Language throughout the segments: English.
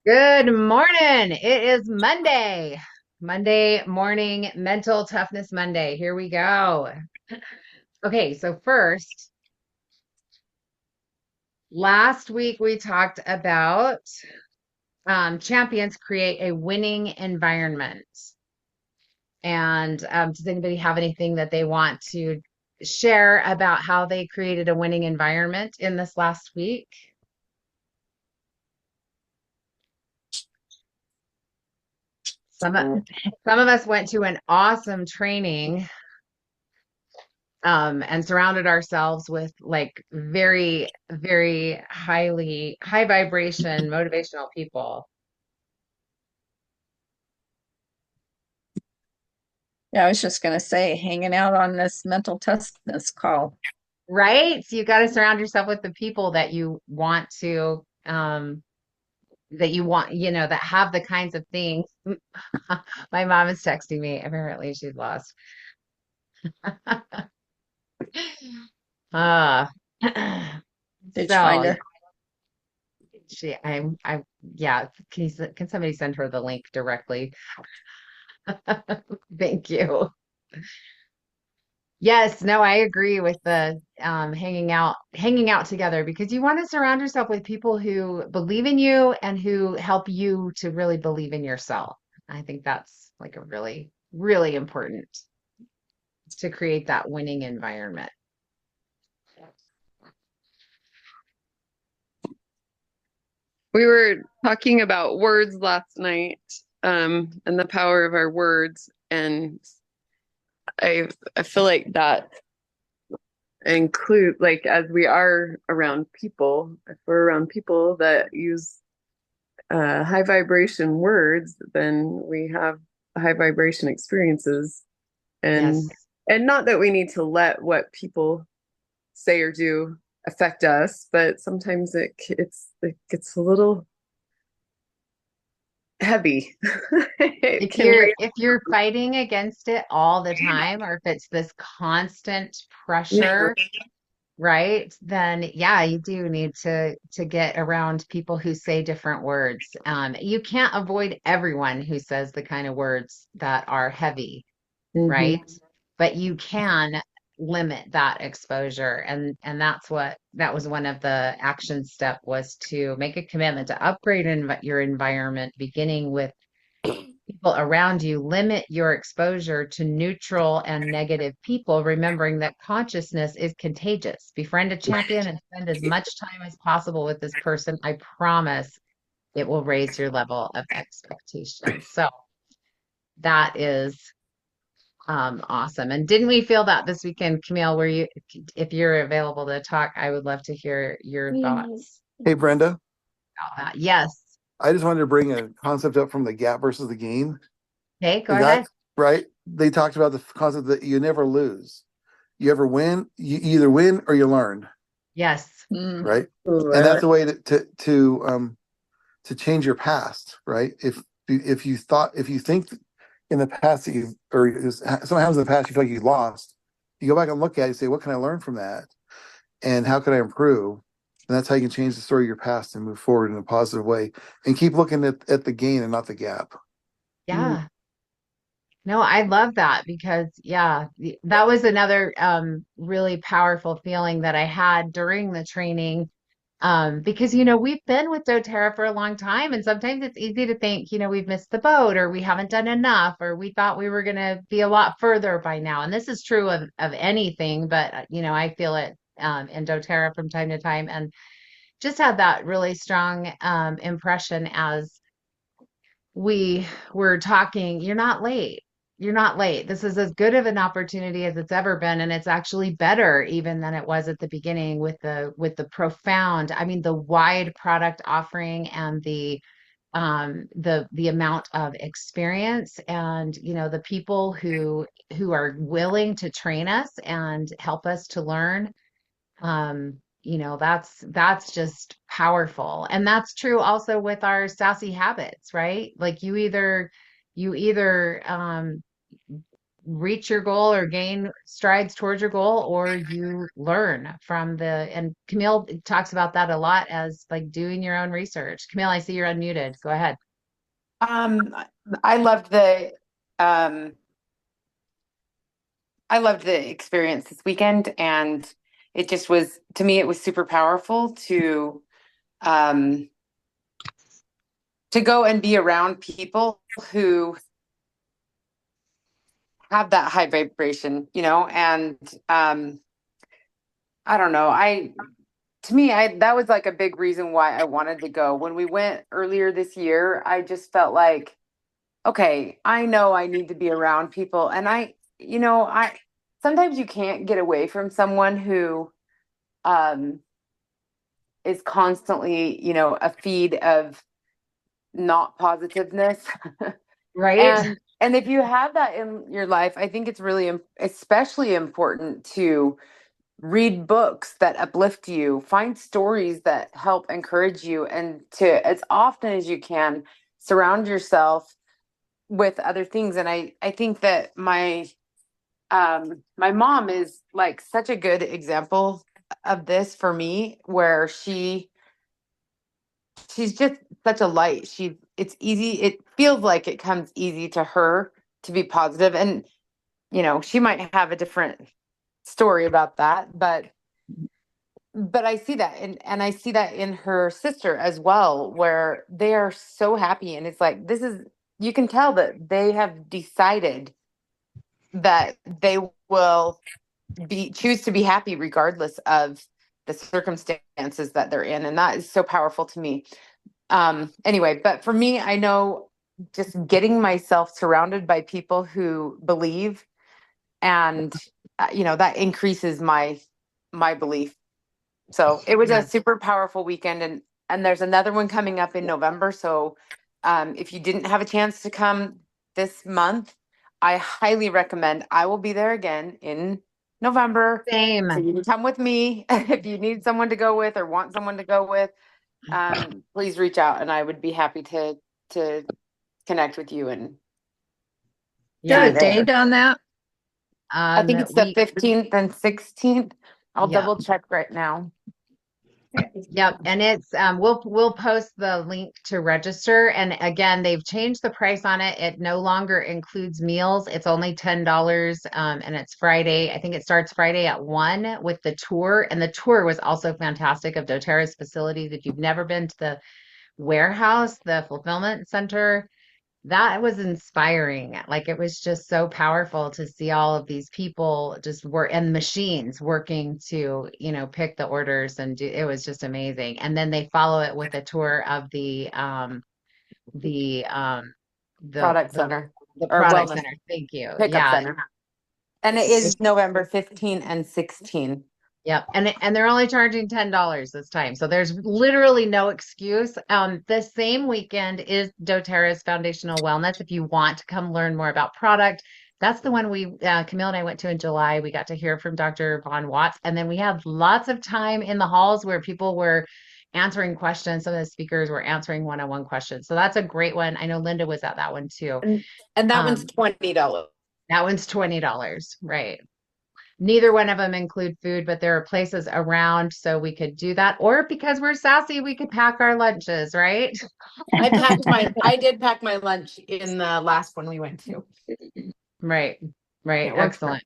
Good morning. It is Monday. Monday morning, mental toughness Monday. Here we go. Okay, so first, last week we talked about champions create a winning environment. And does anybody have anything that they want to share about how they created a winning environment in this last week? Some of, some of us went to an awesome training and surrounded ourselves with like very, very high vibration, motivational people. Yeah, I was just going to say, hanging out on this mental toughness call. Right? So you got to surround yourself with the people that you want, that have the kinds of things. My mom is texting me. Apparently she's lost. Uh, Did you find so her? yeah, can somebody send her the link directly? Thank you. Yes, no, I agree with the hanging out together because you want to surround yourself with people who believe in you and who help you to really believe in yourself. I think that's like a really, really important to create that winning environment. We were talking about words last night, and the power of our words, and I feel like that include like as we are around people, if we're around people that use high vibration words, then we have high vibration experiences, and Yes. and not that we need to let what people say or do affect us, but sometimes it gets a little heavy. It If can you're raise. if you're fighting against it all the time, or if it's this constant Yeah. pressure, right? Then yeah, you do need to get around people who say different words. You can't avoid everyone who says the kind of words that are heavy, Hmm. right? But you can limit that exposure, that was one of the action step was to make a commitment to upgrade your environment, beginning with people around you. Limit your exposure to neutral and negative people, remembering that consciousness is contagious. Befriend a champion and spend as much time as possible with this person. I promise it will raise your level of expectation. So that is awesome. And didn't we feel that this weekend, Camille, if you're available to talk, I would love to hear your thoughts Hey, Brenda, about that. Yes. I just wanted to bring a concept up from the gap versus the gain. Okay, go The guy, ahead. right? They talked about the concept that you never lose. You ever win, you either win or you learn, Yes. Mm, right? Ooh, I And that's like. a way to change your past, right? If you think in the past that you or something happens in the past you feel like you lost, you go back and look at it and say, what can I learn from that? And how can I improve? And that's how you can change the story of your past and move forward in a positive way and keep looking at the gain and not the gap. Mm. Yeah. No, I love that because yeah, that was another really powerful feeling that I had during the training. Because we've been with doTERRA for a long time, and sometimes it's easy to think, we've missed the boat or we haven't done enough or we thought we were going to be a lot further by now. And this is true of anything, but I feel it in doTERRA from time to time, and just had that really strong impression as we were talking. You're not late. You're not late. This is as good of an opportunity as it's ever been, and it's actually better even than it was at the beginning with the profound, I mean, the wide product offering and the amount of experience and the people who are willing to train us and help us to learn. That's just powerful. And that's true also with our sassy habits, right? Like you either reach your goal or gain strides towards your goal, or you learn from and Camille talks about that a lot as like doing your own research. Camille, I see you're unmuted. Go ahead. Um, I loved the um I loved the experience this weekend, and it just was, to me, it was super powerful um to go and be around people who have that high vibration, and I don't know, to me, that was like a big reason why I wanted to go. When we went earlier this year, I just felt like, okay, I know I need to be around people. And I sometimes you can't get away from someone who um is constantly, a feed of not positiveness. Right? And if you have that in your life, I think it's really especially important to read books that uplift you, find stories that help encourage you, and to, as often as you can, surround yourself with other things. And I think that my mom is like such a good example of this for me, where she's just such a light. It's easy, it feels like it comes easy to her to be positive. And she might have a different story about that, but I see that, and I see that in her sister as well, where they are so happy. And it's like, you can tell that they have decided that they will choose to be happy regardless of the circumstances that they're in. And that is so powerful to me. Anyway, but for me, I know just getting myself surrounded by people who believe, and that increases my belief. So it was a Yes. super powerful weekend, and there's another one coming up in November. So if you didn't have a chance to come this month, I highly recommend. I will be there again in November. So Same. you can come with me. If you need someone to go with or want someone to go with, please reach out, and I would be happy to connect with you and see Got you a Yes. there. date on that? I think it's the We 15th and 16th. I'll yeah. double check right now. Yep, and it's we'll post the link to register. And again, they've changed the price on it. It no longer includes meals. It's only $10, and it's Friday. I think it starts Friday at 1 with the tour. And the tour was also fantastic of doTERRA's facilities. If you've never been to the warehouse, the fulfillment center, that was inspiring. Like it was just so powerful to see all of these people just work and machines working to, pick the orders and do it was just amazing. And then they follow it with a tour of the the Product the, center the or product wellness center. Thank you. pickup Yeah. center. And it is November 15 and 16. Yep. And they're only charging $10 this time. So there's literally no excuse. The same weekend is doTERRA's Foundational Wellness. If you want to come learn more about product, that's the one Camille and I went to in July. We got to hear from Dr. Von Watts. And then we had lots of time in the halls where people were answering questions. Some of the speakers were answering one-on-one questions. So that's a great one. I know Linda was at that one too. And that one's Um, $20. that one's $20, right? Neither one of them include food, but there are places around so we could do that. Or because we're sassy, we could pack our lunches, right? I did pack my lunch in the last one we went to. Right, right. It worked. Excellent.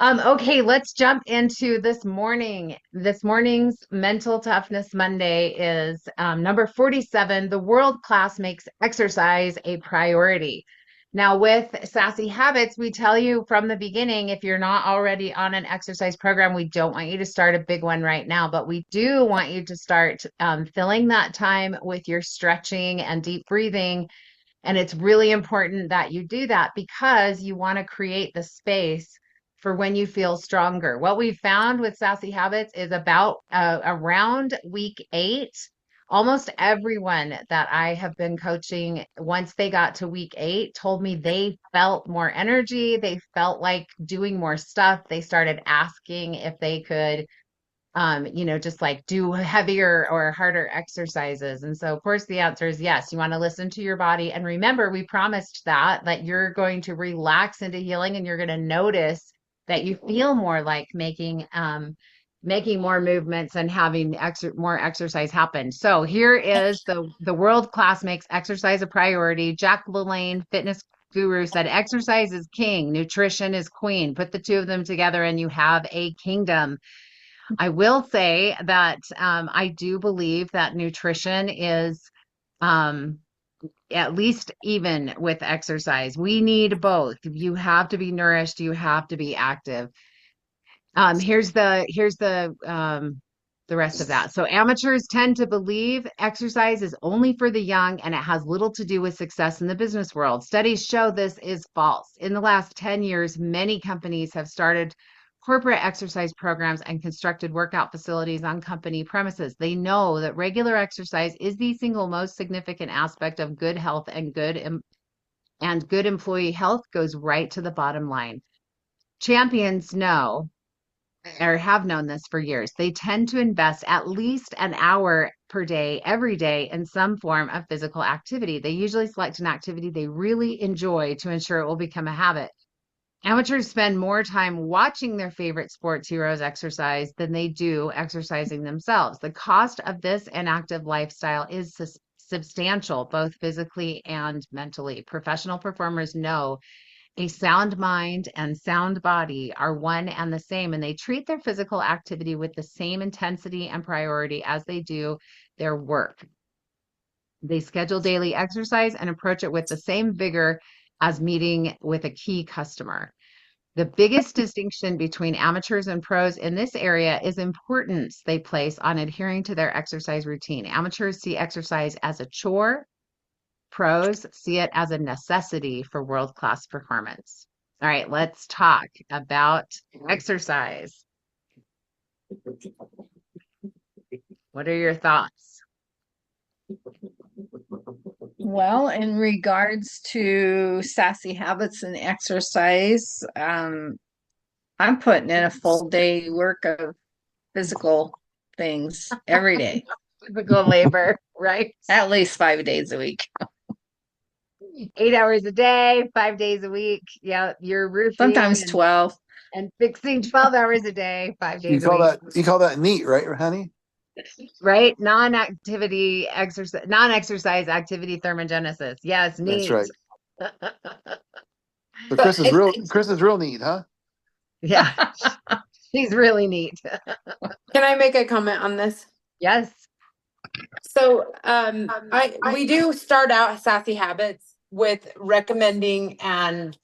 Okay, let's jump into this morning. This morning's Mental Toughness Monday is number 47. The world class makes exercise a priority. Now, with Sassy Habits, we tell you from the beginning, if you're not already on an exercise program, we don't want you to start a big one right now, but we do want you to start filling that time with your stretching and deep breathing. And it's really important that you do that because you want to create the space for when you feel stronger. What we found with Sassy Habits is about around week 8, almost everyone that I have been coaching, once they got to week 8, told me they felt more energy. They felt like doing more stuff. They started asking if they could just like do heavier or harder exercises. And so, of course, the answer is yes. You want to listen to your body. And remember, we promised that you're going to relax into healing and you're going to notice that you feel more like making more movements and having more exercise happen. So here is the world class makes exercise a priority. Jack LaLanne, fitness guru, said exercise is king, nutrition is queen. Put the two of them together and you have a kingdom. I will say that I do believe that nutrition is um, at least even with exercise. We need both. You have to be nourished, you have to be active. Here's the rest of that. So amateurs tend to believe exercise is only for the young and it has little to do with success in the business world. Studies show this is false. In the last 10 years, many companies have started corporate exercise programs and constructed workout facilities on company premises. They know that regular exercise is the single most significant aspect of good health, and good employee health goes right to the bottom line. Champions know or have known this for years. They tend to invest at least an hour per day, every day, in some form of physical activity. They usually select an activity they really enjoy to ensure it will become a habit. Amateurs spend more time watching their favorite sports heroes exercise than they do exercising themselves. The cost of this inactive lifestyle is substantial, both physically and mentally. Professional performers know a sound mind and sound body are one and the same, and they treat their physical activity with the same intensity and priority as they do their work. They schedule daily exercise and approach it with the same vigor as meeting with a key customer. The biggest distinction between amateurs and pros in this area is importance they place on adhering to their exercise routine. Amateurs see exercise as a chore. Pros see it as a necessity for world-class performance. All right, let's talk about exercise. What are your thoughts? Well, in regards to sassy habits and exercise, I'm putting in a full day work of physical things every day, Typical labor, right? at least 5 days a week. 8 hours a day, 5 days a week. Yeah, you're roofing Sometimes 12. and fixing 12 hours a day, 5 You days a call week. that neat, right, honey? Right? Non-exercise activity thermogenesis. Yes, That's neat. right. So But Chris is real neat, huh? Yeah, she's really neat. can I make a comment on this? Yes. So we do start out Sassy Habits with recommending and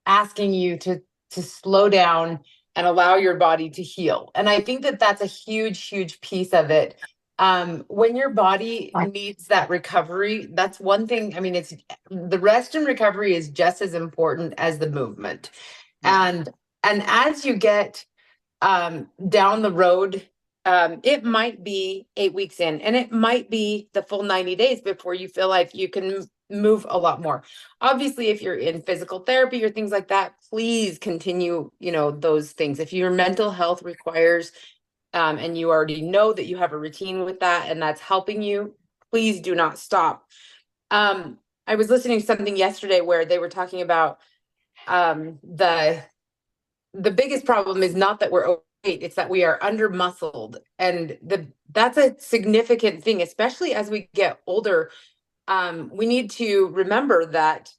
asking you to slow down and allow your body to heal. And I think that that's a huge, huge piece of it. When your body needs that recovery, that's one thing. I mean, it's the rest and recovery is just as important as the movement. And as you get down the road, it might be 8 weeks in, and it might be the full 90 days before you feel like you can move a lot more. Obviously, if you're in physical therapy or things like that, please continue, those things. If your mental health requires, and you already know that you have a routine with that and that's helping you, please do not stop. I was listening to something yesterday where they were talking about the biggest problem is not that we're overweight, it's that we are under muscled. And that's a significant thing, especially as we get older. We need to remember that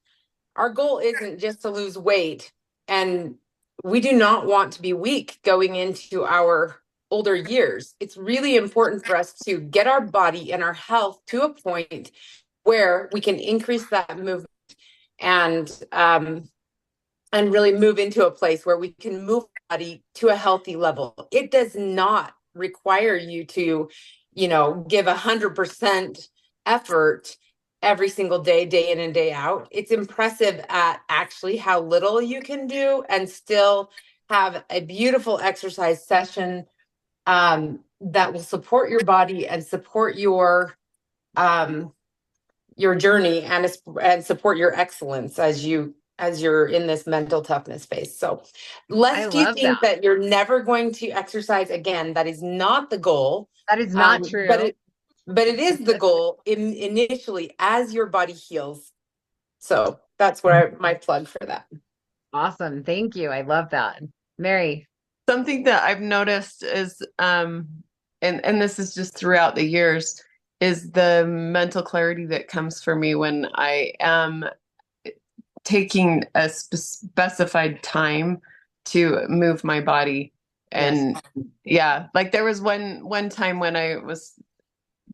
our goal isn't just to lose weight, and we do not want to be weak going into our older years. It's really important for us to get our body and our health to a point where we can increase that movement and really move into a place where we can move the body to a healthy level. It does not require you to, give 100% effort every single day, day in and day out. It's impressive at actually how little you can do and still have a beautiful exercise session that will support your body and support your journey and support your excellence as you as you're in this mental toughness phase. So I lest you love think that. that you're never going to exercise again, that is not the goal. That is not But true. it is the goal initially as your body heals. So that's where my plug for that. Awesome. Thank you. I love that. Mary. Something that I've noticed is, and this is just throughout the years, is the mental clarity that comes for me when I am taking a specified time to move my body. And yeah, like there was one time when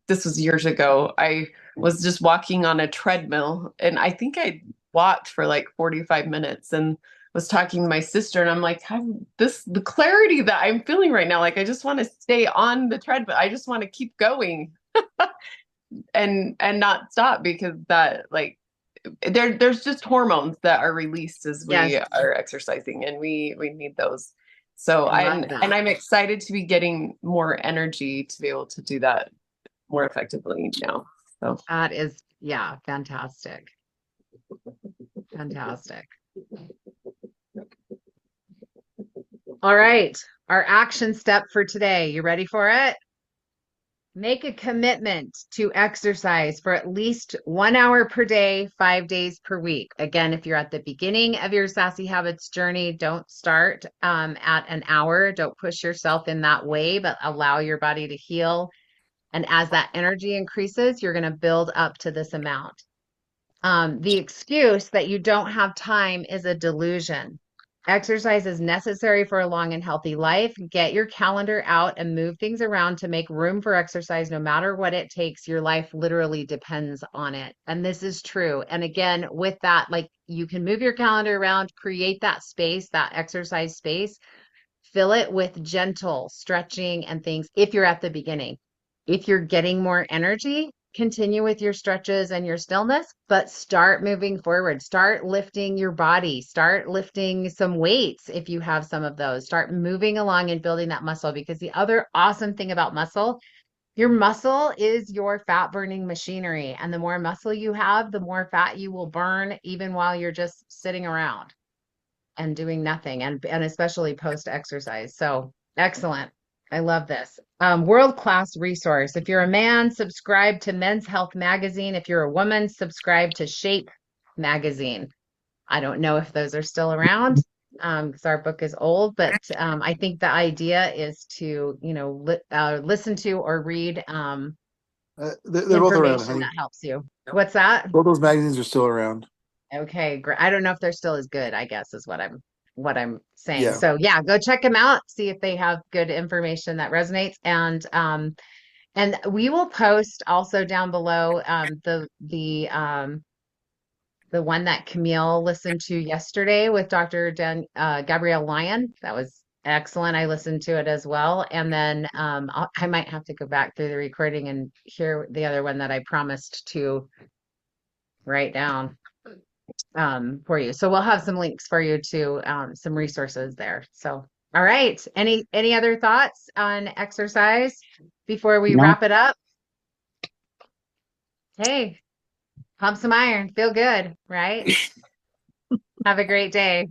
this was years ago, I was just walking on a treadmill, and I think I walked for like 45 minutes and was talking to my sister, and I'm like, the clarity that I'm feeling right now, like I just want to stay on the treadmill. I just want to keep going and not stop, because that, like, there's just hormones that are released as we Yes. are exercising, and we need those. So I love that. I'm excited to be getting more energy to be able to do that more effectively now. So That is, yeah, fantastic. Fantastic. All right. Our action step for today. You ready for it? Make a commitment to exercise for at least 1 hour per day, 5 days per week. Again, if you're at the beginning of your Sassy Habits journey, don't start at an hour. Don't push yourself in that way, but allow your body to heal. And as that energy increases, you're going to build up to this amount. The excuse that you don't have time is a delusion. Exercise is necessary for a long and healthy life. Get your calendar out and move things around to make room for exercise, no matter what it takes. Your life literally depends on it. And this is true. And again, with that, like, you can move your calendar around, create that space, that exercise space, fill it with gentle stretching and things if you're at the beginning. If you're getting more energy, continue with your stretches and your stillness, but start moving forward. Start lifting your body. Start lifting some weights if you have some of those. Start moving along and building that muscle, because the other awesome thing about muscle, your muscle is your fat burning machinery. And the more muscle you have, the more fat you will burn, even while you're just sitting around and doing nothing, and especially post exercise. So excellent. I love this. World-class resource. If you're a man, subscribe to Men's Health Magazine. If you're a woman, subscribe to Shape Magazine. I don't know if those are still around, because our book is old, but I think the idea is to, listen to or read They're both around, information honey. that helps you. What's that? Both those magazines are still around. Okay, great. I don't know if they're still as good, I guess is what I'm saying. Yeah. So yeah, go check them out, see if they have good information that resonates. And we will post also down below the one that Camille listened to yesterday with Dr. Gabrielle Lyon. That was excellent. I listened to it as well. And then I might have to go back through the recording and hear the other one that I promised to write down for you. So we'll have some links for you to some resources there. So, all right. Any other thoughts on exercise before we No. wrap it up? Hey, pump some iron, feel good, right? Have a great day.